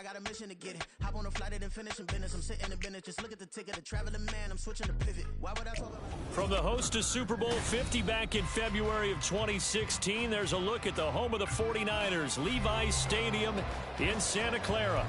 I got a mission to get it. Hop on a flight and finish in business. I'm sitting in business. Just look at the ticket. The traveling man. I'm switching to pivot. Why would I talk about From the host of Super Bowl 50 back in February of 2016, there's a look at the home of the 49ers, Levi's Stadium in Santa Clara.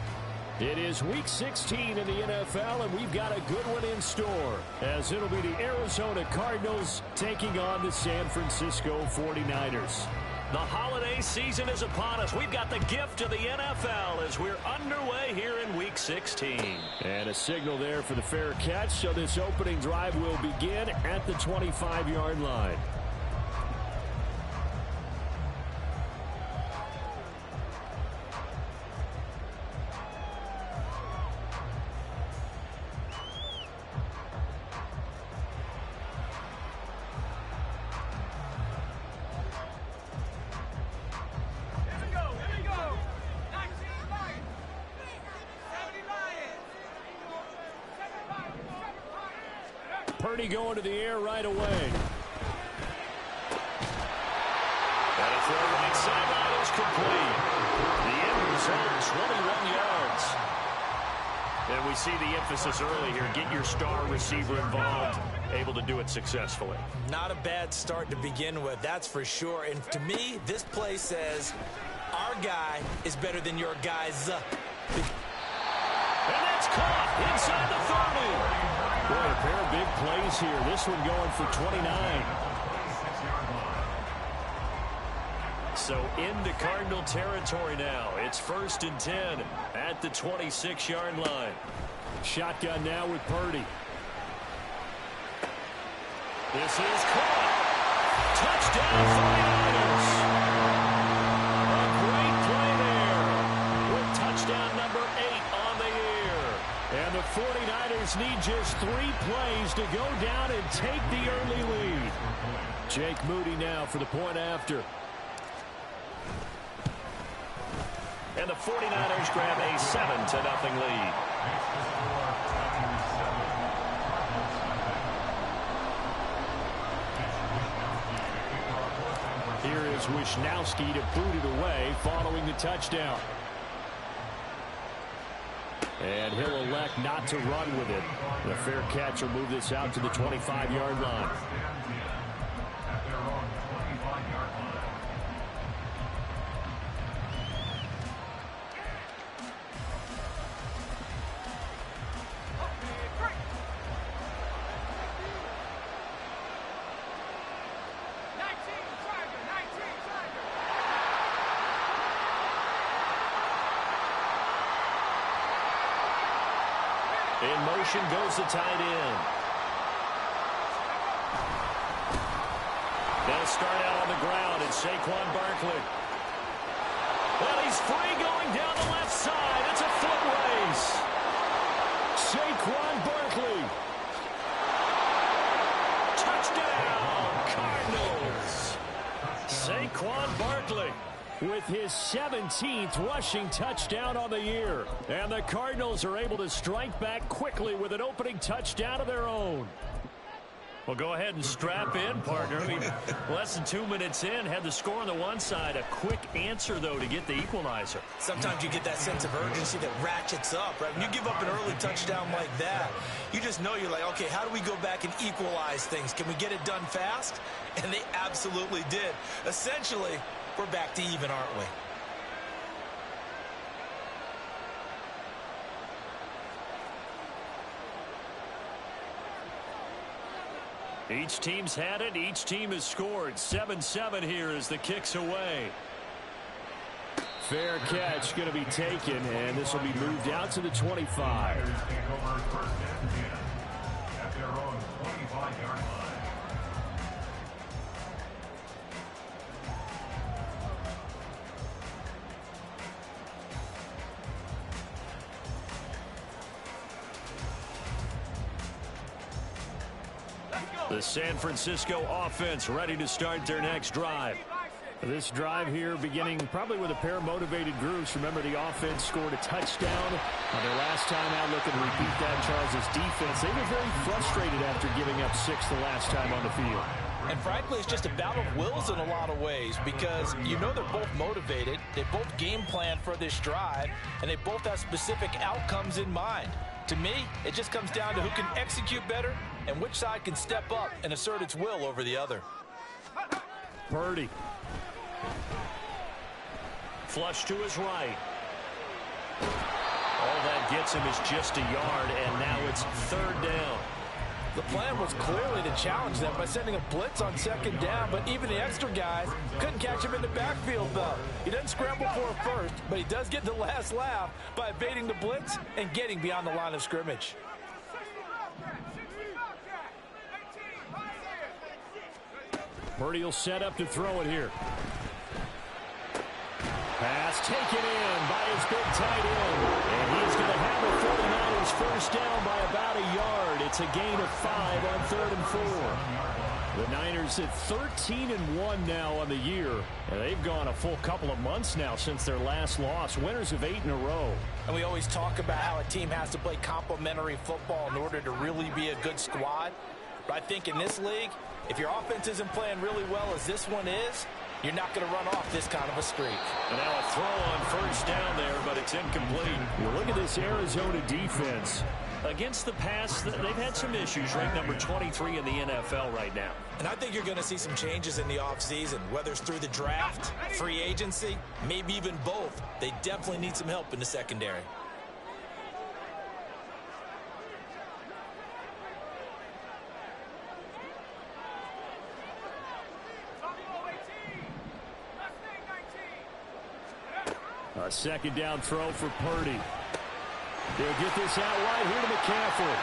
It is Week 16 in the NFL, and we've got a good one in store, as it'll be the Arizona Cardinals taking on the San Francisco 49ers. The holiday season is upon us. We've got the gift of the NFL as we're underway here in Week 16. And a signal there for the fair catch, so this opening drive will begin at the 25-yard line. Purdy going to the air right away. And a throw right sideline is complete. The end result, 21 yards. And we see the emphasis early here. Get your star receiver involved, able to do it successfully. Not a bad start to begin with, that's for sure. And to me, this play says our guy is better than your guys. And that's caught inside the 30. Boy, a pair of big plays here. This one going for 29. So into Cardinal territory now. It's 1st and 10 at the 26-yard line. Shotgun now with Purdy. This is caught. Touchdown 49ers. A great play there with touchdown number 8 on the year. And the 49ers need just 3 plays to go down and take the early lead. Jake Moody now for the point after. And the 49ers grab a 7-0 lead. Here is Wisnowski to boot it away following the touchdown. And he'll elect not to run with it. The fair catch will move this out to the 25-yard line. In motion goes the tight end. They'll start out on the ground. It's Saquon Barkley. Well, he's free going down the left side. It's a foot race. Saquon Barkley. Touchdown, Cardinals. Saquon Barkley with his 17th rushing touchdown on the year. And the Cardinals are able to strike back quickly with an opening touchdown of their own. Well, go ahead and strap in, partner. I mean, less than 2 minutes in, had the score on the one side. A quick answer, though, to get the equalizer. Sometimes you get that sense of urgency that ratchets up, right? When you give up an early touchdown like that, you just know you're like, okay, how do we go back and equalize things? Can we get it done fast? And they absolutely did. Essentially, we're back to even, aren't we? Each team's had it. Each team has scored. 7-7 here as the kick's away. Fair catch going to be taken, and this will be moved out to the 25. The San Francisco offense ready to start their next drive. This drive here beginning probably with a pair of motivated groups. Remember, the offense scored a touchdown on their last time out. Looking to repeat that. Charles' defense, they were very frustrated after giving up 6 the last time on the field. And frankly, it's just a battle of wills in a lot of ways because you know they're both motivated. They both game plan for this drive, and they both have specific outcomes in mind. To me, it just comes down to who can execute better and which side can step up and assert its will over the other. Purdy. Flush to his right. All that gets him is just a yard, and now it's third down. The plan was clearly to challenge them by sending a blitz on second down, but even the extra guys couldn't catch him in the backfield, though. He doesn't scramble for a first, but he does get the last laugh by evading the blitz and getting beyond the line of scrimmage. Purdy will set up to throw it here. Pass taken in by his big tight end. And he's going to have the 49ers first down by about a yard. It's a gain of 5 on 3rd and 4. The Niners at 13-1 now on the year. And they've gone a full couple of months now since their last loss. Winners of 8 in a row. And we always talk about how a team has to play complementary football in order to really be a good squad. But I think in this league, if your offense isn't playing really well as this one is, you're not going to run off this kind of a streak. And now a throw on first down there, but it's incomplete. You look at this Arizona defense. Against the pass, they've had some issues. Ranked number 23 in the NFL right now. And I think you're going to see some changes in the offseason, whether it's through the draft, free agency, maybe even both. They definitely need some help in the secondary. A second down throw for Purdy. They'll get this out wide here to McCaffrey.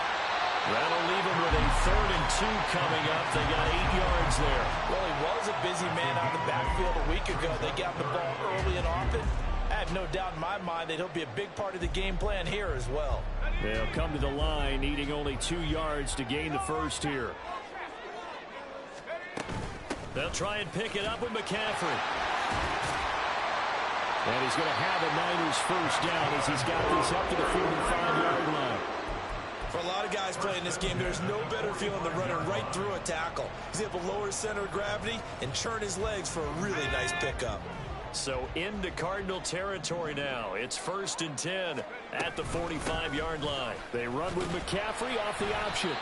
That'll leave him with a 3rd and 2 coming up. They got 8 yards there. Well, he was a busy man out of the backfield a week ago. They got the ball early and often. I have no doubt in my mind that he'll be a big part of the game plan here as well. They'll come to the line, needing only 2 yards to gain the first here. They'll try and pick it up with McCaffrey. And he's going to have a Niners first down as he's got this up to the 45-yard line. For a lot of guys playing this game, there's no better feeling than running right through a tackle. He's able to lower his center of gravity and churn his legs for a really nice pickup. So into Cardinal territory now. It's 1st and 10 at the 45-yard line. They run with McCaffrey off the option.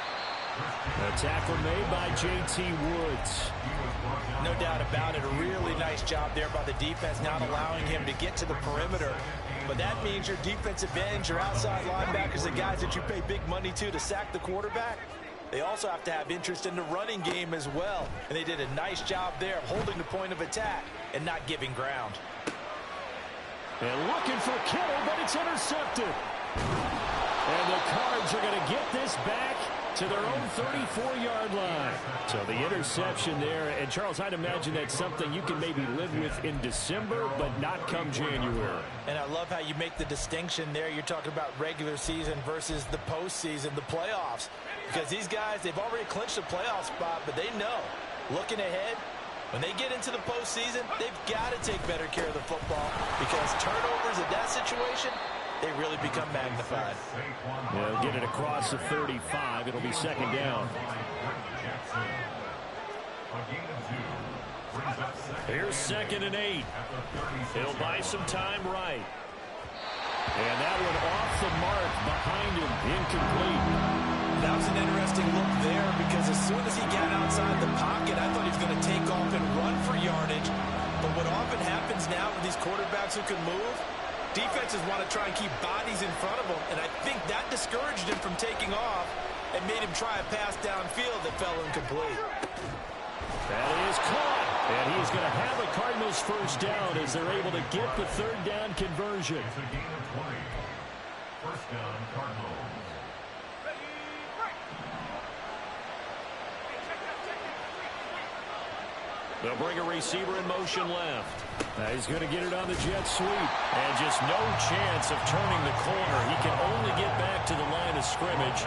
A tackle made by J.T. Woods. No doubt about it. A really nice job there by the defense, not allowing him to get to the perimeter. But that means your defensive ends, your outside linebackers, the guys that you pay big money to sack the quarterback, they also have to have interest in the running game as well. And they did a nice job there of holding the point of attack and not giving ground. And looking for Kittle, but it's intercepted. And the Cards are going to get this back to their own 34-yard line. So the interception there. And, Charles, I'd imagine that's something you can maybe live with in December, but not come January. And I love how you make the distinction there. You're talking about regular season versus the postseason, the playoffs. Because these guys, they've already clinched a playoff spot, but they know, looking ahead, when they get into the postseason, they've got to take better care of the football because turnovers in that situation, they really become magnified. They'll get it across the 35. It'll be 2nd down. Here's 2nd and 8. He'll buy some time right. And that one off the mark behind him, incomplete. That was an interesting look there because as soon as he got outside the pocket, I thought he was going to take off and run for yardage. But what often happens now with these quarterbacks who can move, defenses want to try and keep bodies in front of them, and I think that discouraged him from taking off and made him try a pass downfield that fell incomplete. That is caught, and he's going to have a Cardinals first down as they're able to get the 3rd down conversion. First down, Cardinals. They'll bring a receiver in motion left. He's going to get it on the jet sweep. And just no chance of turning the corner. He can only get back to the line of scrimmage.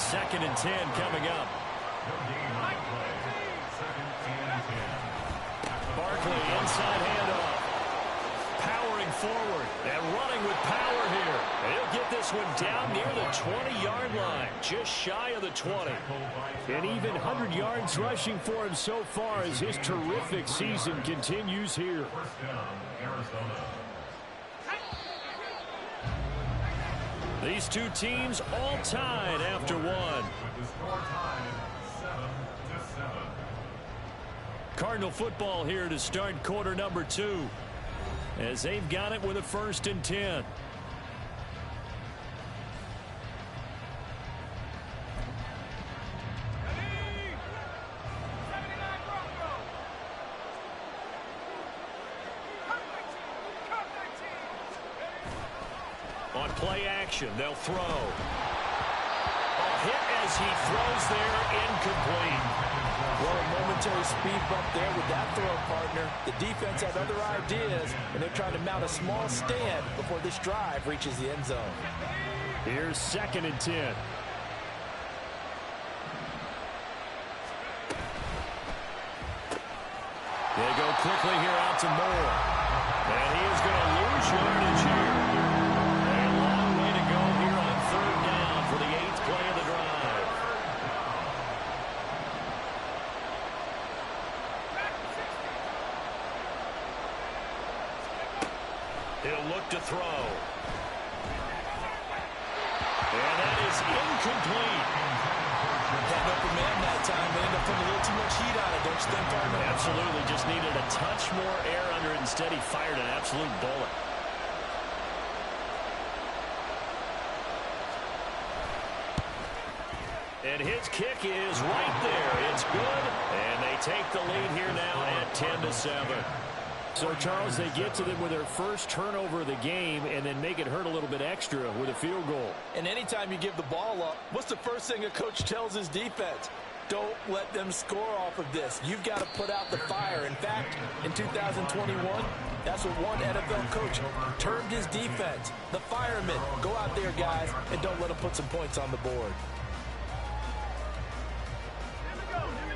2nd and 10 coming up. Barkley inside handoff. Powering forward and running with power here. And he'll get this one down near the 20-yard line, just shy of the 20. And even 100 yards rushing for him so far as his terrific season continues here. These two teams all tied after one. Cardinal football here to start quarter number 2, as they've got it with a 1st and 10. On play action, they'll throw. A hit as he throws there, incomplete. Well, a momentary speed bump there with that throw, partner. The defense had other ideas, and they're trying to mount a small stand before this drive reaches the end zone. Here's 2nd and 10. They go quickly here out to Moore. And he is going to lose yardage here. A long way to go here on 3rd down for the 8th play of the drive. He'll look to throw. And that is incomplete. Had an open man that time. They ended up putting a little too much heat on it, don't you think, partner? Absolutely. Just needed a touch more air under it. Instead, he fired an absolute bullet. And his kick is right there. It's good. And they take the lead here now at 10-7. So, Charles, they get to them with their first turnover of the game and then make it hurt a little bit extra with a field goal. And anytime you give the ball up, what's the first thing a coach tells his defense? Don't let them score off of this. You've got to put out the fire. In fact, in 2021, that's what one NFL coach termed his defense. The firemen. Go out there, guys, and don't let them put some points on the board.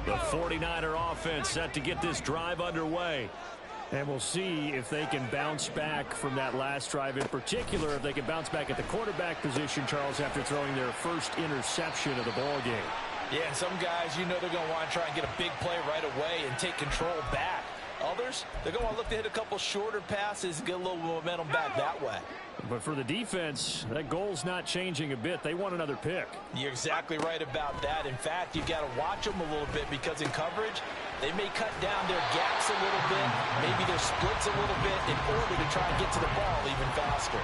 The 49er offense set to get this drive underway. And we'll see if they can bounce back from that last drive, in particular, if they can bounce back at the quarterback position, Charles, after throwing their first interception of the ball game. Yeah, and some guys, you know they're going to want to try and get a big play right away and take control back. Others, they're going to look to hit a couple shorter passes and get a little momentum back that way. But for the defense, that goal's not changing a bit. They want another pick. You're exactly right about that. In fact, you've got to watch them a little bit because in coverage, they may cut down their gaps a little bit, maybe their splits a little bit in order to try and get to the ball even faster.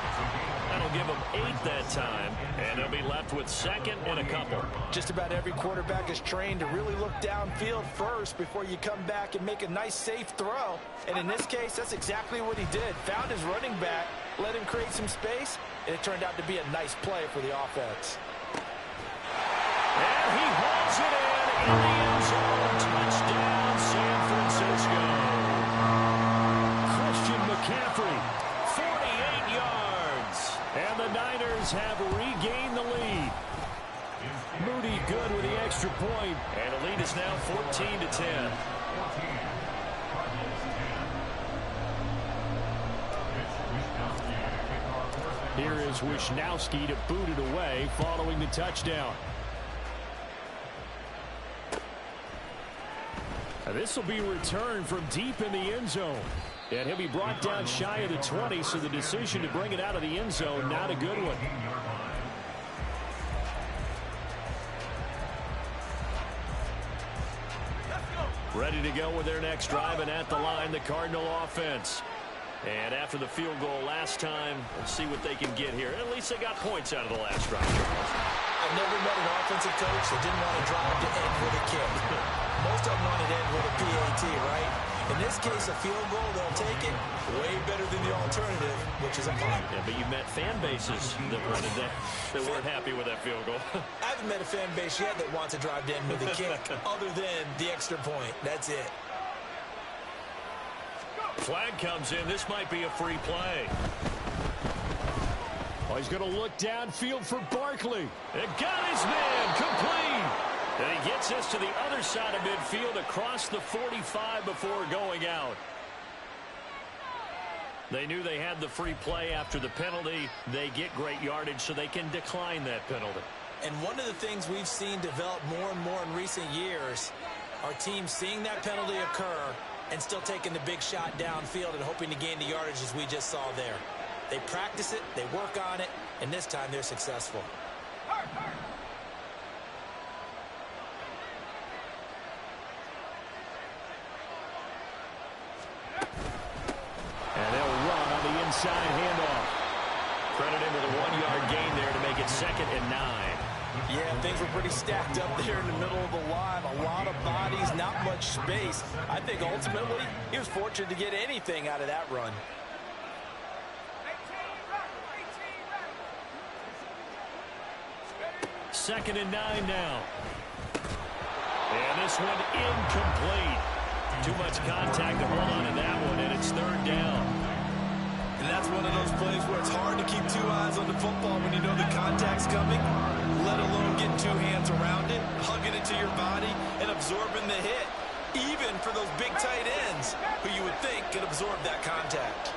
That'll give them 8 that time, and they'll be left with 2nd and a couple. Just about every quarterback is trained to really look downfield first before you come back and make a nice, safe throw. And in this case, that's exactly what he did. Found his running back, let him create some space, and it turned out to be a nice play for the offense. And he hauls it in the end zone. Touchdown, San Francisco. Christian McCaffrey, 48 yards. And the Niners have regained the lead. Moody good with the extra point, and the lead is now 14-10. Here is Wisnowski to boot it away following the touchdown. This will be returned from deep in the end zone. And he'll be brought down shy of the 20, so the decision to bring it out of the end zone, not a good one. Ready to go with their next drive, and at the line, the Cardinal offense. And after the field goal last time, we'll see what they can get here. At least they got points out of the last drive. I've never met an offensive coach that didn't want to drive to end with a kick. Most of them want to end with a PAT, right? In this case, a field goal, they'll take it. Way better than the alternative, which is a punt. Yeah, but you met fan bases that wanted that weren't happy with that field goal. I haven't met a fan base yet that wants to drive to end with a kick other than the extra point. That's it. Flag comes in. This might be a free play. Oh, he's going to look downfield for Barkley. And got his man complete. And he gets us to the other side of midfield across the 45 before going out. They knew they had the free play after the penalty. They get great yardage, so they can decline that penalty. And one of the things we've seen develop more and more in recent years are teams seeing that penalty occur and still taking the big shot downfield and hoping to gain the yardage as we just saw there. They practice it, they work on it, and this time they're successful. And they'll run on the inside handoff. Credit him with a 1-yard gain there to make it 2nd and 9. Yeah, things were pretty stacked up there in the middle of the line. A lot of bodies, not much space. I think ultimately he was fortunate to get anything out of that run. Second and 9 now. And this one incomplete. Too much contact to hold on to that one, and it's 3rd down. And that's one of those plays where it's hard to keep 2 eyes on the football when you know the contact's coming, let alone getting 2 hands around it, hugging it to your body, and absorbing the hit, even for those big tight ends who you would think could absorb that contact.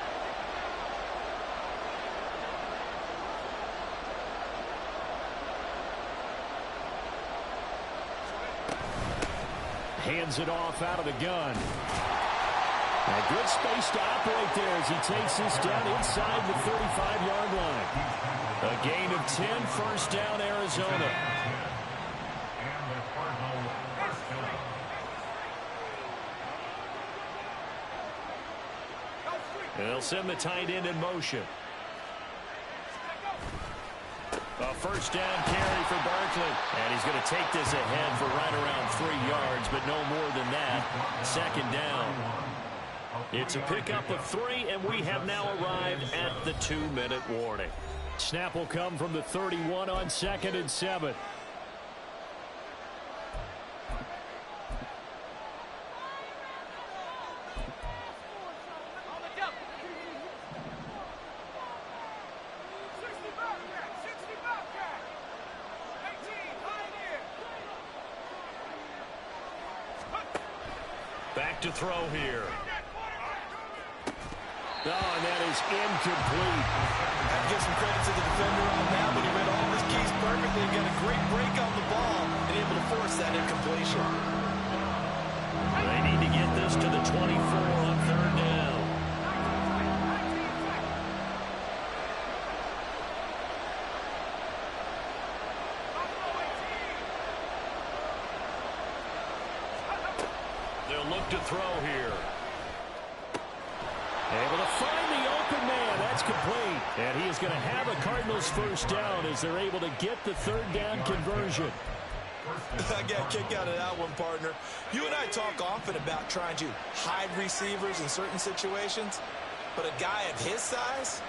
Hands it off out of the gun. A good space to operate there as he takes this down inside the 35-yard line. A gain of 10, 1st down, Arizona. And they'll send the tight end in motion. A 1st down carry for Barkley. And he's going to take this ahead for right around 3 yards, but no more than that. 2nd down. It's a pickup of 3, and we have now arrived at the 2-minute warning. Snap will come from the 31 on 2nd and 7. Back to throw here. Oh, and that is incomplete. I give some credit to the defender on that, but he read all his keys perfectly and got a great break on the ball and able to force that incompletion. They need to get this to the 24 on 3rd down. They'll look to throw here. Able to find the open man. That's complete. And he is going to have a Cardinals 1st down as they're able to get the 3rd down conversion. I got a kick out of that one, partner. You and I talk often about trying to hide receivers in certain situations, but a guy of his size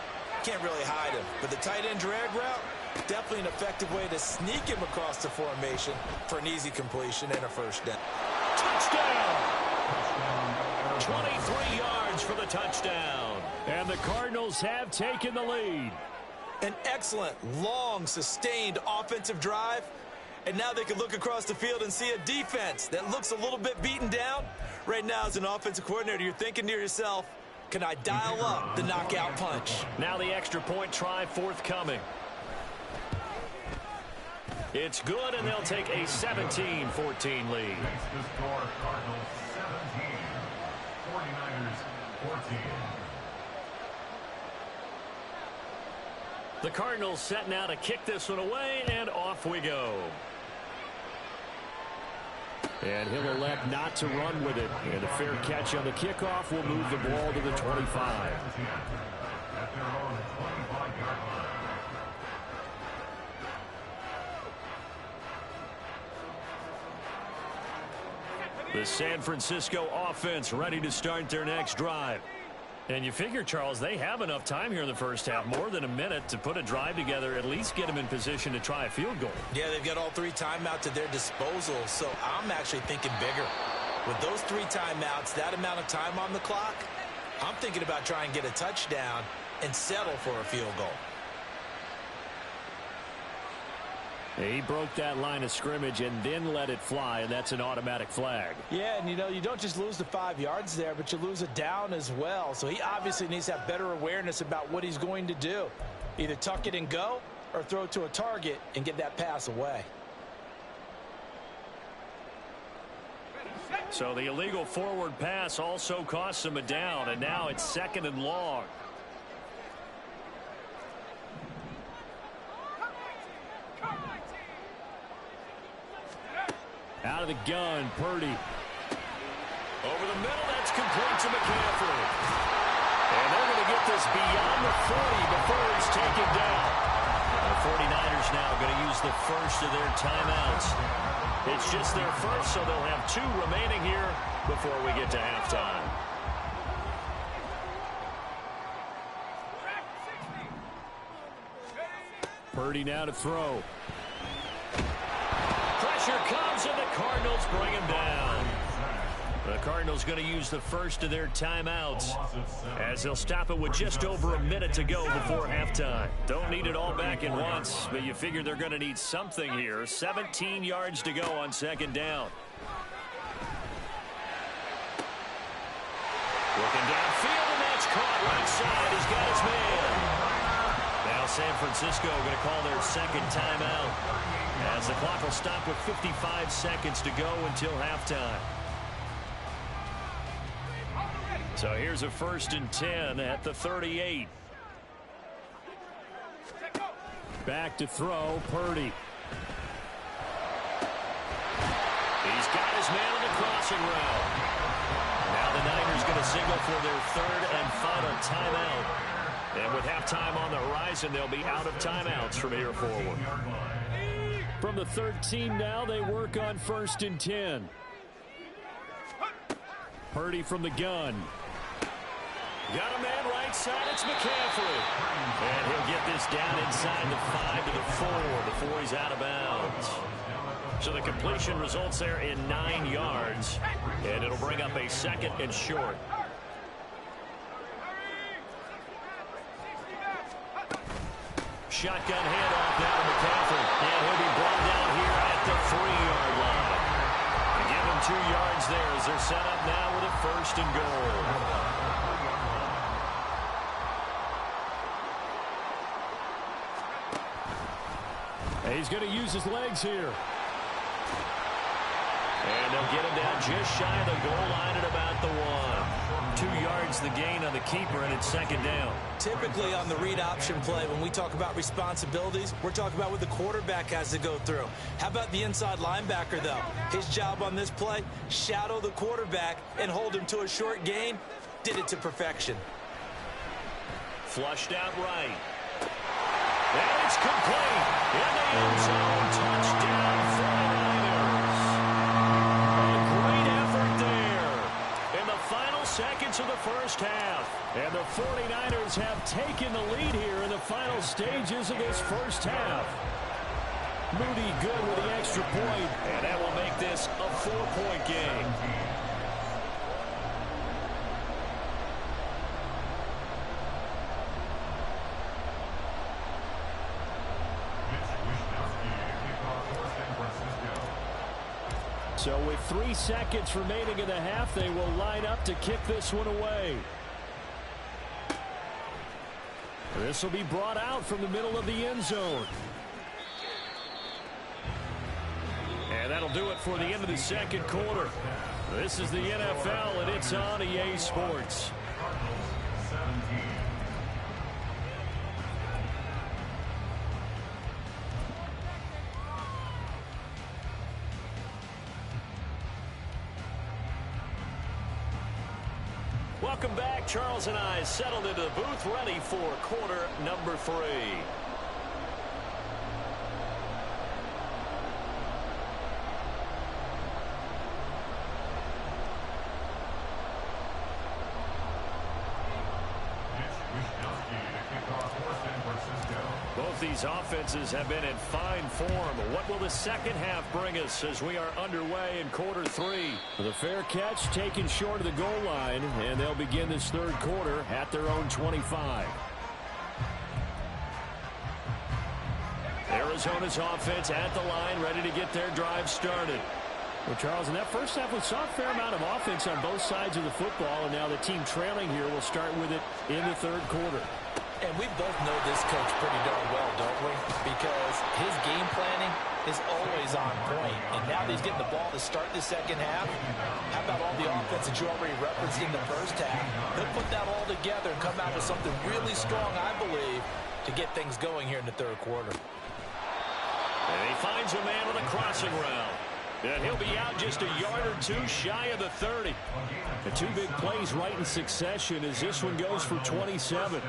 can't really hide him. But the tight end drag route, definitely an effective way to sneak him across the formation for an easy completion and a 1st down. Touchdown! 23 yards for the touchdown. And the Cardinals have taken the lead. An excellent, long, sustained offensive drive. And now they can look across the field and see a defense that looks a little bit beaten down. Right now, as an offensive coordinator, you're thinking to yourself, can I dial up the knockout punch? Now the extra point try forthcoming. It's good, and they'll take a 17-14 lead. Makes the score Cardinals 17, 49ers 14. The Cardinals set now to kick this one away, and off we go. And he'll elect not to run with it. And a fair catch on the kickoff will move the ball to the 25. At their own 25-yard line. The San Francisco offense ready to start their next drive. And you figure, Charles, they have enough time here in the first half, more than a minute, to put a drive together, at least get them in position to try a field goal. Yeah, they've got all 3 timeouts at their disposal, so I'm actually thinking bigger. With those 3 timeouts, that amount of time on the clock, I'm thinking about trying to get a touchdown and settle for a field goal. He broke that line of scrimmage and then let it fly, and that's an automatic flag. Yeah, and you don't just lose the 5 yards there, but you lose a down as well. So he obviously needs to have better awareness about what he's going to do. Either tuck it and go or throw it to a target and get that pass away. So the illegal forward pass also costs him a down, and now it's 2nd and long. Out of the gun, Purdy. Over the middle, that's complete to McCaffrey. And they're going to get this beyond the 40 before it's taken down. The 49ers now going to use the first of their timeouts. It's just their first, so they'll have 2 remaining here before we get to halftime. Purdy now to throw. Pressure comes, and the Cardinals bring him down. The Cardinals going to use the first of their timeouts as they'll stop it with just over a minute to go before halftime. Don't need it all back at once, but you figure they're going to need something here. 17 yards to go on 2nd down. Looking downfield, and that's caught right side. He's got his man. Now San Francisco going to call their 2nd timeout as the clock will stop with 55 seconds to go until halftime. So here's a 1st and 10 at the 38. Back to throw, Purdy. He's got his man on the crossing route. Now the Niners going to signal for their 3rd and final timeout. And with halftime on the horizon, they'll be out of timeouts from here forward. From the 13 now, they work on 1st and 10. Purdy from the gun. Got a man right side. It's McCaffrey. And he'll get this down inside the 5 to the 4 before he's out of bounds. So the completion results there in 9 yards. And it'll bring up a 2nd and short. Shotgun handoff down to McCaffrey. And he'll be brought down here at the 3-yard line. And give him 2 yards there as they're set up now with a 1st and goal. He's going to use his legs here. And they'll get him down just shy of the goal line at about the 1. 2 yards the gain on the keeper, and it's 2nd down. Typically on the read option play, when we talk about responsibilities, we're talking about what the quarterback has to go through. How about the inside linebacker, though? His job on this play, shadow the quarterback and hold him to a short gain. Did it to perfection. Flushed out right. And it's complete. In the end zone, touchdown 49ers. A great effort there in the final seconds of the first half. And the 49ers have taken the lead here in the final stages of this first half. Moody good with the extra point, and that will make this a 4-point game. So with 3 seconds remaining in the half, they will line up to kick this one away. This will be brought out from the middle of the end zone. And that'll do it for the end of the 2nd quarter. This is the NFL, and it's on EA Sports. Welcome back. Charles and I settled into the booth, ready for quarter number 3. Both these offenses have been in fine form. What will the second half bring us as we are underway in quarter 3? The fair catch taken short of the goal line, and they'll begin this 3rd quarter at their own 25. Arizona's offense at the line, ready to get their drive started. Well, Charles, in that first half, we saw a fair amount of offense on both sides of the football, and now the team trailing here will start with it in the third quarter. And we both know this coach pretty darn well, don't we? Because his game planning is always on point. And now that he's getting the ball to start the second half, how about all the offense that you already referenced in the first half? He'll put that all together and come out with something really strong, I believe, to get things going here in the third quarter. And he finds a man on the crossing route. And he'll be out just a yard or two shy of the 30. The two big plays right in succession as this one goes for 27.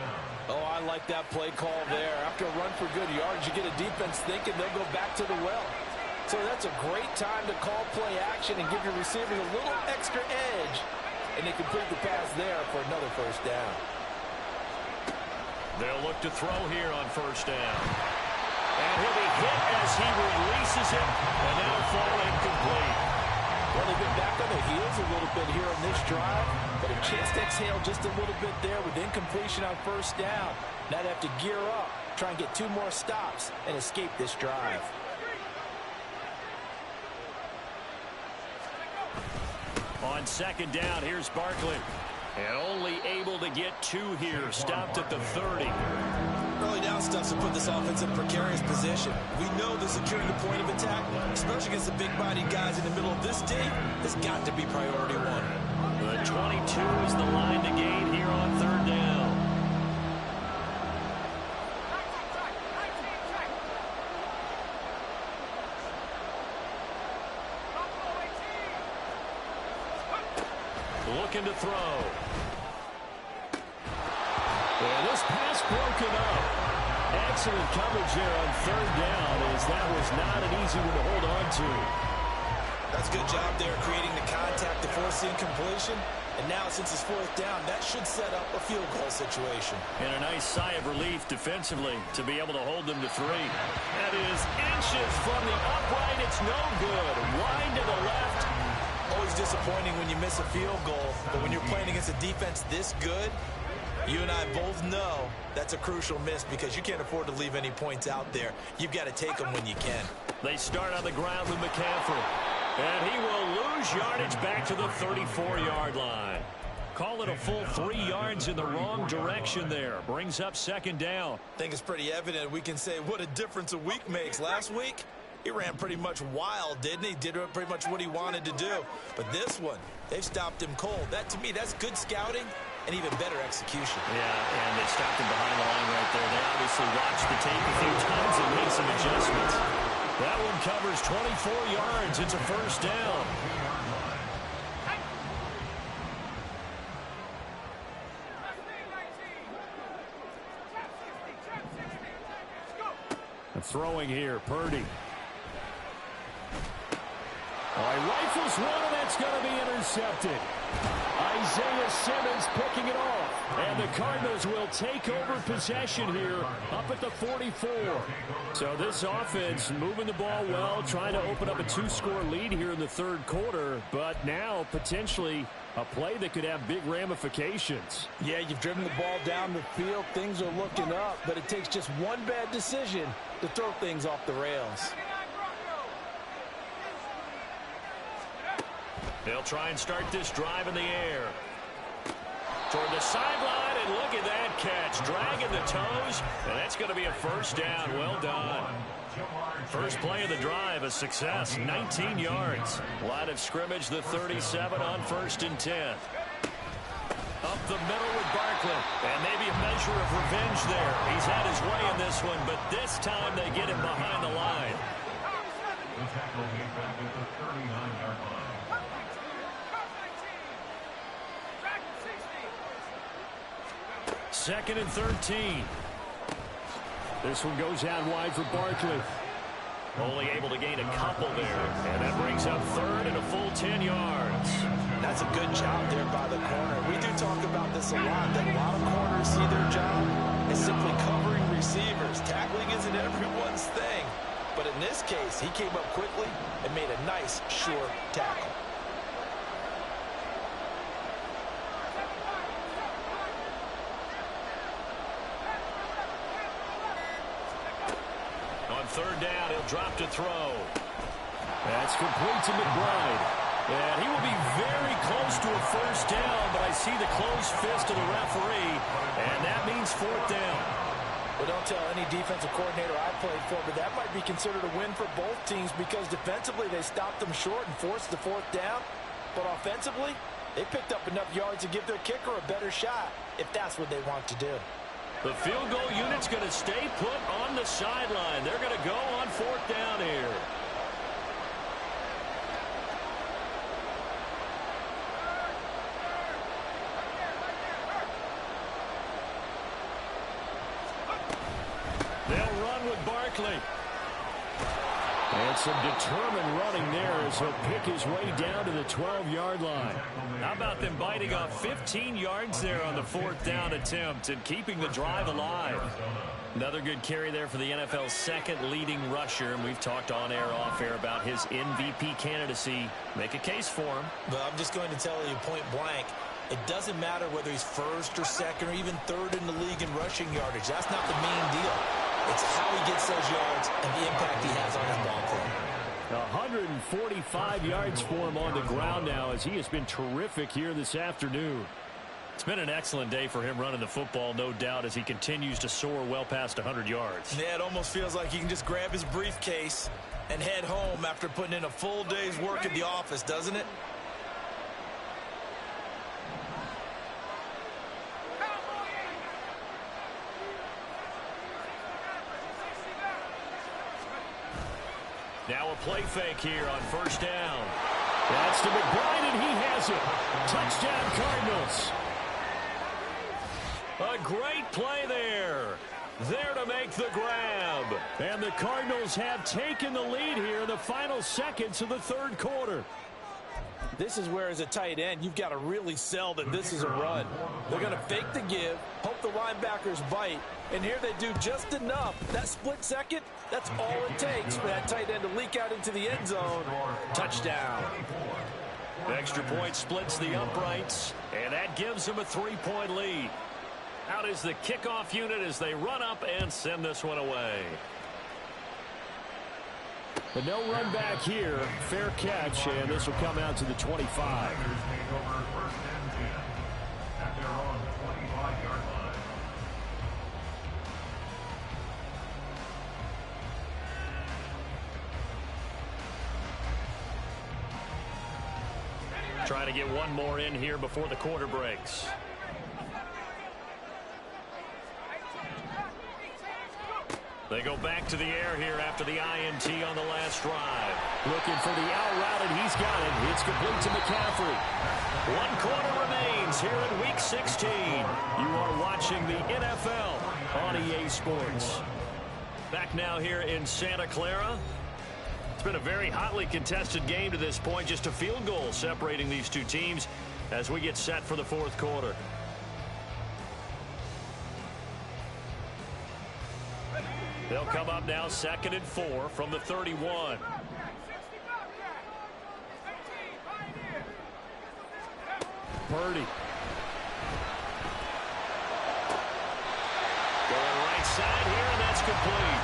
Oh, I like that play call there. After a run for good yards, you get a defense thinking they'll go back to the well. So that's a great time to call play action and give your receivers a little extra edge. And they complete the pass there for another first down. They'll look to throw here on first down. And he'll be hit as he releases it, and that'll fall incomplete. Well, they've been back on their heels a little bit here on this drive, but a chance to exhale just a little bit there with incompletion on first down. Now they have to gear up, try and get 2 more stops, and escape this drive. On second down, here's Barkley. And only able to get 2 here, stopped at the 30. Early down stuff to put this offense in a precarious position. We know the securing the point of attack, especially against the big-bodied guys in the middle of this day, has got to be priority 1. The 22 is the line to gain here on third down. Looking to throw. And this pass broken up. Excellent coverage there on third down, as that was not an easy one to hold on to. That's a good job there creating the contact to force the incompletion. And now, since it's fourth down, that should set up a field goal situation. And a nice sigh of relief defensively to be able to hold them to 3. That is inches from the upright. It's no good. Wide to the left. Always disappointing when you miss a field goal, but when you're playing against a defense this good, you and I both know that's a crucial miss because you can't afford to leave any points out there. You've got to take them when you can. They start on the ground with McCaffrey. And he will lose yardage back to the 34-yard line. Call it a full 3 yards in the wrong direction there. Brings up second down. I think it's pretty evident we can say what a difference a week makes. Last week, he ran pretty much wild, didn't he? Did pretty much what he wanted to do. But this one, they've stopped him cold. That, to me, that's good scouting and even better execution. Yeah, and they stopped him behind the line right there. They obviously watched the tape a few times and made some adjustments. That one covers 24 yards. It's a first down. And throwing here, Purdy. Oh, he rifles one, and that's going to be intercepted. Isaiah Simmons picking it off. And the Cardinals will take over possession here up at the 44. So this offense moving the ball well, trying to open up a 2-score lead here in the third quarter. But now potentially a play that could have big ramifications. Yeah, you've driven the ball down the field. Things are looking up, but it takes just one bad decision to throw things off the rails. They'll try and start this drive in the air. Toward the sideline, and look at that catch. Dragging the toes, and that's going to be a first down. Well done. First play of the drive, a success, 19 yards. Line of scrimmage, the 37 on 1st and 10. Up the middle with Barkley, and maybe a measure of revenge there. He's had his way in this one, but this time they get him behind the line. The tackle made back at the 39-yard line. Second and 13. This one goes out wide for Barkley. Only able to gain a couple there. And that brings up third and a full 10 yards. That's a good job there by the corner. We do talk about this a lot, that a lot of corners see their job as simply covering receivers. Tackling isn't everyone's thing. But in this case, he came up quickly and made a nice, sure tackle. On on third down. He'll drop to throw. That's complete to McBride. And he will be very close to a first down, but I see the closed fist of the referee, and that means fourth down. Well, don't tell any defensive coordinator I played for, but that might be considered a win for both teams because defensively they stopped them short and forced the fourth down. But offensively, they picked up enough yards to give their kicker a better shot if that's what they want to do. The field goal unit's going to stay put on the sideline. They're going to go on fourth down here. They'll run with Barkley. And some determined running there as he'll pick his way down to the 12-yard line. How about them biting off 15 yards there on the fourth down attempt and keeping the drive alive? Another good carry there for the NFL's second leading rusher, and we've talked on air, off air about his MVP candidacy. Make a case for him. But I'm just going to tell you point blank, it doesn't matter whether he's first or second or even third in the league in rushing yardage. That's not the main deal. It's how he gets those yards and the impact he has on his ball club. 145 yards for him on the ground now as he has been terrific here this afternoon. It's been an excellent day for him running the football, no doubt, as he continues to soar well past 100 yards. Yeah, it almost feels like he can just grab his briefcase and head home after putting in a full day's work at the office, doesn't it? Now a play fake here on first down. That's to McBride, and he has it. Touchdown, Cardinals. A great play there. There to make the grab. And the Cardinals have taken the lead here in the final seconds of the third quarter. This is where, as a tight end, you've got to really sell that this is a run. They're going to fake the give, hope the linebackers bite, and here they do just enough. That split second, that's all it takes for that tight end to leak out into the end zone. Touchdown. Extra point splits the uprights, and that gives them a 3-point lead. Out is the kickoff unit as they run up and send this one away. But no run back here. Fair catch, and this will come out to the 25. Trying to get one more in here before the quarter breaks. They go back to the air here after the INT on the last drive. Looking for the out route, and he's got it. It's complete to McCaffrey. 1 quarter remains here in Week 16. You are watching the NFL on EA Sports. Back now here in Santa Clara. It's been a very hotly contested game to this point. Just a field goal separating these two teams as we get set for the fourth quarter. They'll come up now 2nd and 4 from the 31. Purdy. Going right side here, and that's complete.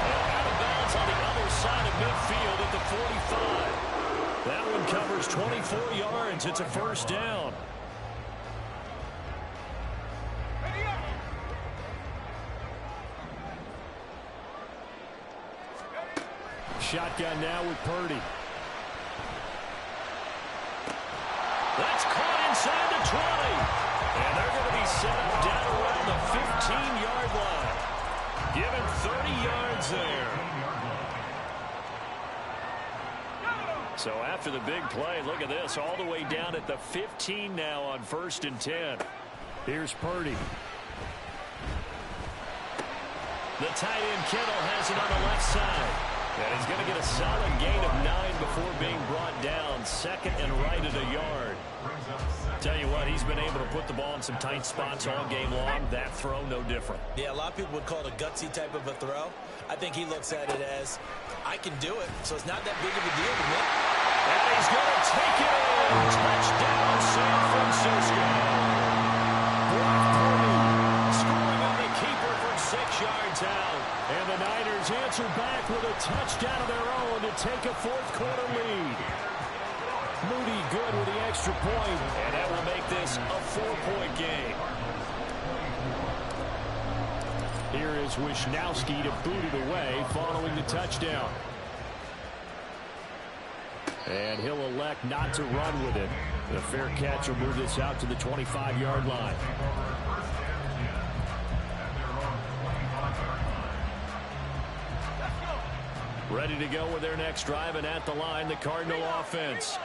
And out of bounds on the other side of midfield at the 45. That one covers 24 yards. It's a first down. Shotgun now with Purdy. That's caught inside the 20. And they're going to be set up down around the 15-yard line. Given 30 yards there. So after the big play, look at this. All the way down at the 15 now on 1st and 10. Here's Purdy. The tight end Kittle has it on the left side. And he's going to get a solid gain of 9 before being brought down. 2nd and right at a yard. Tell you what, he's been able to put the ball in some tight spots all game long. That throw, no different. Yeah, a lot of people would call it a gutsy type of a throw. I think he looks at it as, I can do it, so it's not that big of a deal to me. And he's going to take it in. Touchdown, San Francisco. Brock Purdy scoring on the keeper from 6 yards out. And the Niners answer answer back with a touchdown of their own to take a fourth-quarter lead. Moody good with the extra point, and that will make this a 4-point game. Here is Wisnowski to boot it away following the touchdown. And he'll elect not to run with it. The fair catch will move this out to the 25-yard line. Ready to go with their next drive, and at the line, the Cardinal offense.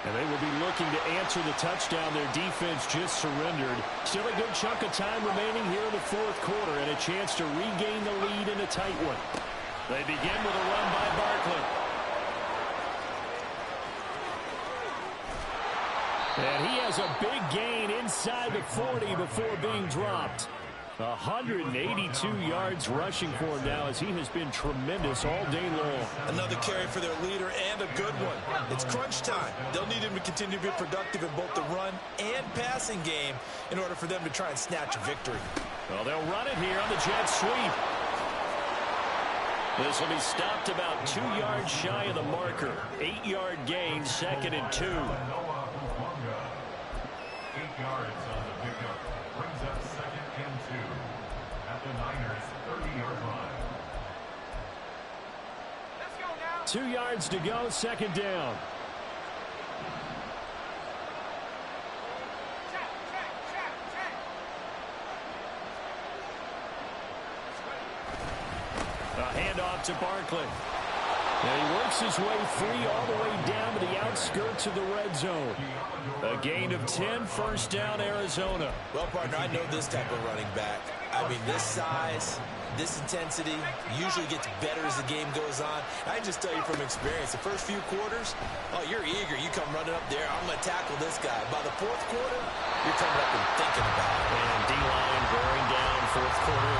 And they will be looking to answer the touchdown their defense just surrendered. Still a good chunk of time remaining here in the fourth quarter, and a chance to regain the lead in a tight one. They begin with a run by Barkley. And he has a big gain inside the 40 before being dropped. 182 yards rushing for him now, as he has been tremendous all day long. Another carry for their leader, and a good one. It's crunch time. They'll need him to continue to be productive in both the run and passing game in order for them to try and snatch a victory. Well, they'll run it here on the jet sweep. This will be stopped about 2 yards shy of the marker. 8-yard gain, 2nd and 2. 8 yards on the pickup. Brings up 2nd and 2 at the Niners' 30-yard line. 2 yards to go, 2nd down. A handoff to Barkley. Now he works his way free all the way down to the outskirts of the red zone. A gain of 10, 1st down, Arizona. Well, partner, I know this type of running back. I mean, this size, this intensity usually gets better as the game goes on. I just tell you from experience, the first few quarters, oh, you're eager. You come running up there, I'm going to tackle this guy. By the fourth quarter, you're coming up and thinking about it. And D-line bearing down, fourth quarter.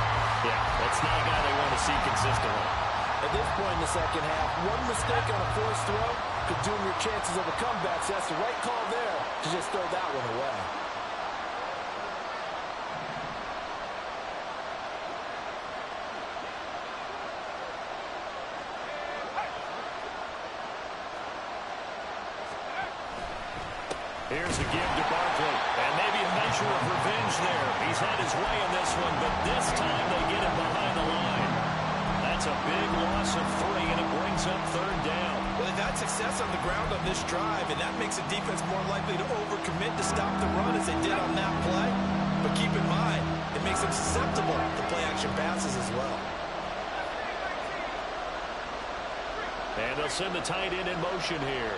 Yeah, that's not a guy they want to see consistently. At this point in the second half, one mistake on a forced throw could doom your chances of a comeback. So that's the right call there to just throw that one away. Here's a give to Barkley, and maybe a measure of revenge there. He's had his way in this one, but this time they get him behind the line. That's a big loss of 3, and it brings up 3rd down. Well, they've had success on the ground on this drive, and that makes the defense more likely to overcommit to stop the run as they did on that play. But keep in mind, it makes them susceptible to play-action passes as well. And they'll send the tight end in motion here.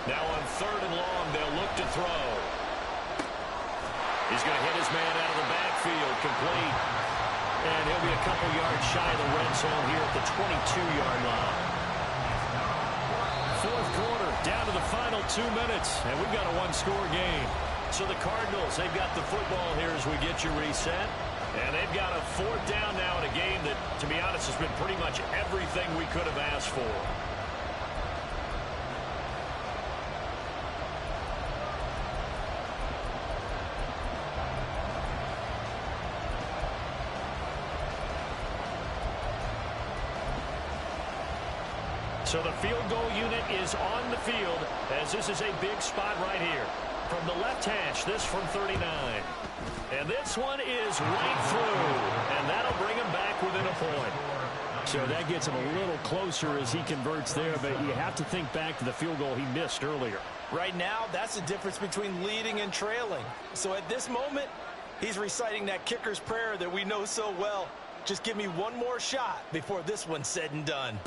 Now on 3rd and long, they'll look to throw. He's going to hit his man out of the backfield, complete. And he'll be a couple yards shy of the red zone here at the 22-yard line. Fourth quarter, down to the final 2 minutes, and we've got a one-score game. So the Cardinals, they've got the football here as we get you reset. And they've got a 4th down now in a game that, to be honest, has been pretty much everything we could have asked for. So the field goal unit is on the field, as this is a big spot right here. From the left hash, this from 39. And this one is right through, and that'll bring him back within a point. So that gets him a little closer as he converts there, but you have to think back to the field goal he missed earlier. Right now, that's the difference between leading and trailing. So at this moment, he's reciting that kicker's prayer that we know so well. Just give me one more shot before this one's said and done.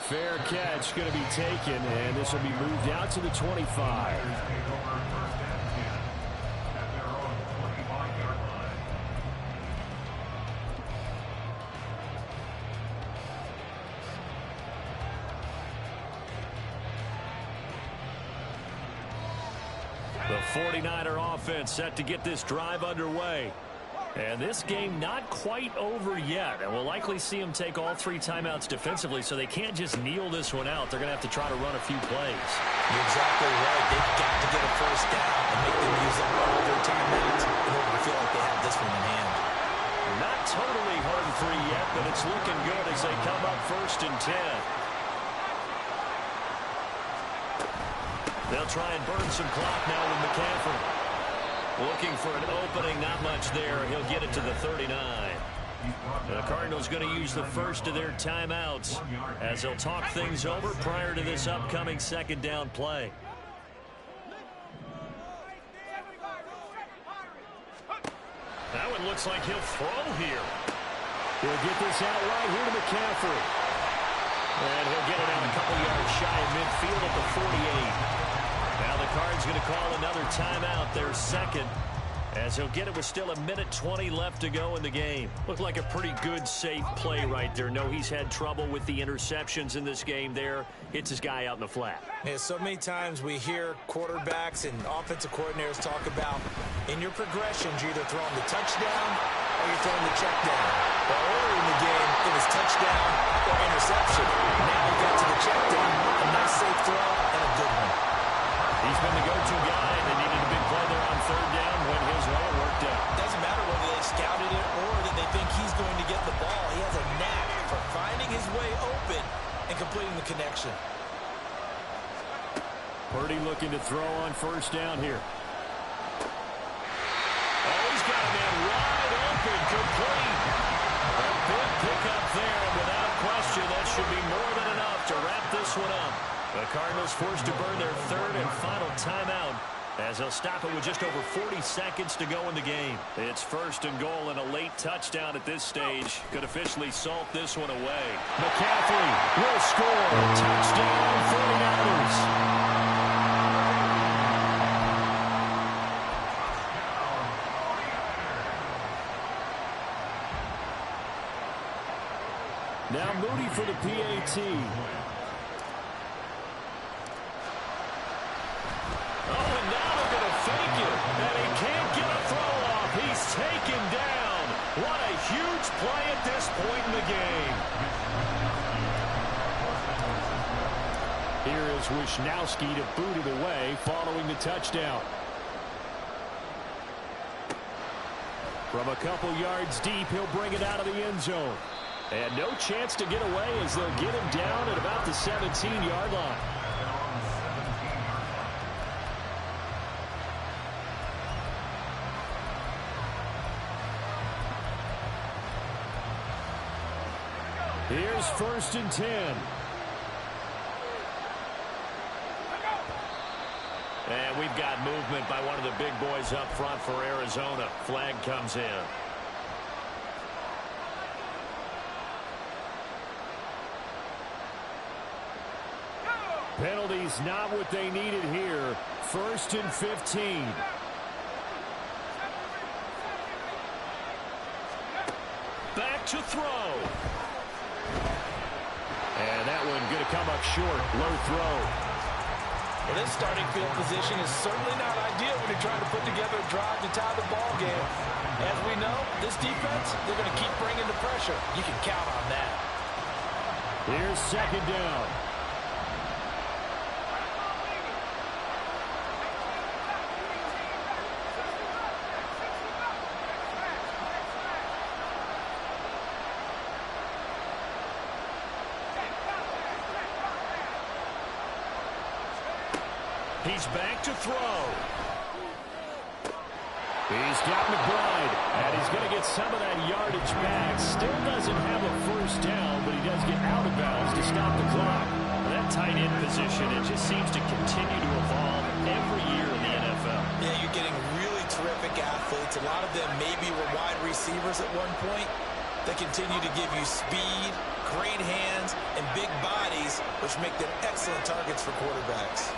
Fair catch going to be taken, and this will be moved out to the 25. The 49er offense set to get this drive underway. And this game not quite over yet. And we'll likely see them take all 3 timeouts defensively, so they can't just kneel this one out. They're going to have to try to run a few plays. You're exactly right. They've got to get a first down and make them use up all their timeouts in order to feel like they have this one in hand. Not totally hard free yet, but it's looking good as they come up 1st and 10. They'll try and burn some clock now with McCaffrey. Looking for an opening, not much there. He'll get it to the 39. The Cardinals going to use the first of their timeouts as they'll talk things over prior to this upcoming 2nd down play. That one looks like he'll throw here. He'll get this out right here to McCaffrey. And he'll get it out a couple yards shy of midfield at the 48. Now the Cards going to call another timeout, their 2nd, as he'll get it with still 1:20 left to go in the game. Looked like a pretty good, safe play right there. No, he's had trouble with the interceptions in this game there. Hits his guy out in the flat. Yeah, so many times we hear quarterbacks and offensive coordinators talk about in your progressions, you're either throwing the touchdown or you're throwing the check down. Well, earlier in the game, it was touchdown or interception. Now we got to the check down, a nice safe throw and a good one. He's been the go-to guy, and they needed a big play there on 3rd down when his way worked out. Doesn't matter whether they scouted it or that they think he's going to get the ball. He has a knack for finding his way open and completing the connection. Purdy looking to throw on 1st down here. Oh, he's got a man wide open, complete. A big pickup there, and without question, that should be more than enough to wrap this one up. The Cardinals forced to burn their 3rd and final timeout as they'll stop it with just over 40 seconds to go in the game. It's 1st and goal and a late touchdown at this stage. Could officially salt this one away. McCaffrey will score. Touchdown 49ers. Now Moody for the PAT. Taken down. What a huge play at this point in the game. Here is Wisnowski to boot it away following the touchdown. From a couple yards deep, he'll bring it out of the end zone. And no chance to get away as they'll get him down at about the 17-yard line. Here's 1st and 10. And we've got movement by one of the big boys up front for Arizona. Flag comes in. Penalties not what they needed here. 1st and 15. Back to throw. And that one going to come up short. Low throw. Well, this starting field position is certainly not ideal when you're trying to put together a drive to tie the ball game. As we know, this defense, they're going to keep bringing the pressure. You can count on that. Here's 2nd down. He's back to throw. He's got McBride, and he's going to get some of that yardage back. Still doesn't have a 1st down, but he does get out of bounds to stop the clock. That tight end position, it just seems to continue to evolve every year in the NFL. Yeah, you're getting really terrific athletes. A lot of them maybe were wide receivers at one point. They continue to give you speed, great hands, and big bodies, which make them excellent targets for quarterbacks.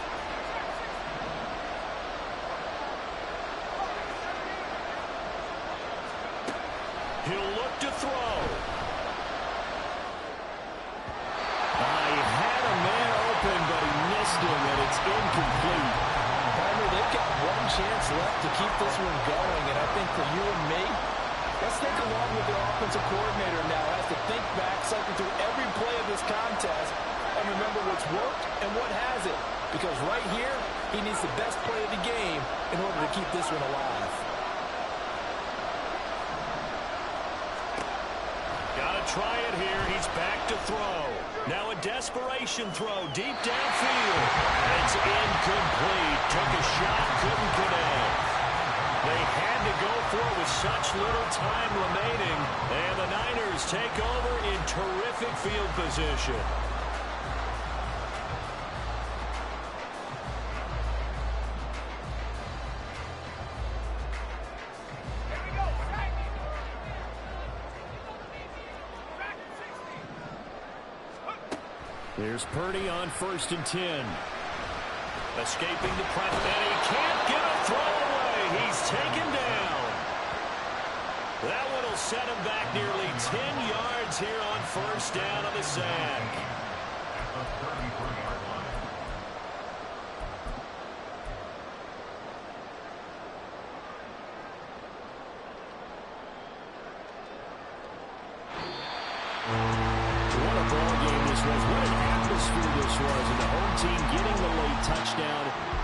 He'll look to throw. He had a man open, but he missed him, and it's incomplete. Palmer, they've got one chance left to keep this one going, and I think for you and me, Let's think along with their offensive coordinator now. Has to think back, cycle through every play of this contest, and remember what's worked and what hasn't. Because right here, he needs the best play of the game in order to keep this one alive. Gotta try it here. He's back to throw. Now a desperation throw deep downfield. It's incomplete. Took a shot, couldn't connect. They had to go for it with such little time remaining. And the Niners take over in terrific field position. Here's Purdy on 1st and 10. Escaping the press, and he can't get a throw away. He's taken down. That one will set him back nearly 10 yards here on 1st down on the sack. At the 33-yard line. What a ball game this was. What an atmosphere this was. And the home team getting the late touchdown